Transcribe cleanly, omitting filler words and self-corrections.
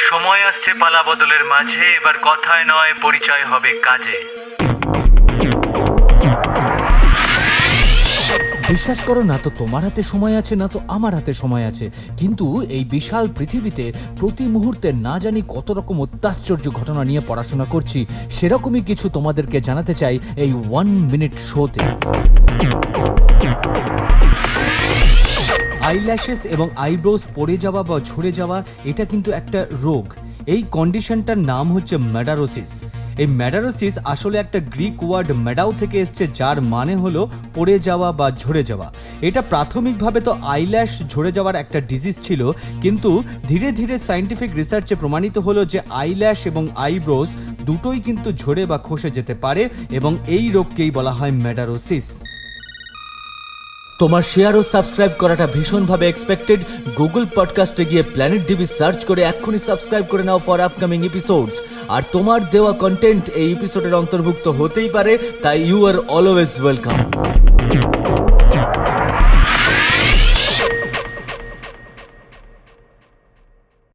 সময় আসছে পালা বদলের মাঝে, এবার কথায় নয় পরিচয় হবে কাজে। বিশ্বাস করো না তো তোমার হাতে সময় আছে, না তো আমার হাতে সময় আছে, কিন্তু এই বিশাল পৃথিবীতে প্রতি মুহূর্তে না জানি কত রকম অত্যাশ্চর্য ঘটনা নিয়ে পড়াশোনা করছি। সেরকমই কিছু তোমাদেরকে জানাতে চাই এই 1 মিনিট শোতে। আইল্যাশেস এবং আইব্রোজ পড়ে যাওয়া বা ঝরে যাওয়া এটা কিন্তু একটা রোগ। এই কন্ডিশনটার নাম হচ্ছে ম্যাডারোসিস। এই ম্যাডারোসিস আসলে একটা গ্রিক ওয়ার্ড ম্যাডাও থেকে এসছে, যার মানে হলো পড়ে যাওয়া বা ঝরে যাওয়া। এটা প্রাথমিকভাবে তো আইল্যাশ ঝরে যাওয়ার একটা ডিজিজ ছিল, কিন্তু ধীরে ধীরে সায়েন্টিফিক রিসার্চে প্রমাণিত হলো যে আইল্যাশ এবং আইব্রোজ দুটোই কিন্তু ঝরে বা খসে যেতে পারে, এবং এই রোগকেই বলা হয় ম্যাডারোসিস। তোমার শেয়ার ও সাবস্ক্রাইব করাটা ভীষণভাবে এক্সপেক্টেড। গুগল পডকাস্টে গিয়ে প্ল্যানেট ডিবি সার্চ করে এক্ষুনি সাবস্ক্রাইব করে নাও ফর আপকামিং এপিসোডস। আর তোমার দেওয়া কন্টেন্ট এই এপিসোডের অন্তর্ভুক্ত হতেই পারে, তাই ইউ আর অলওয়েজ ওয়েলকাম।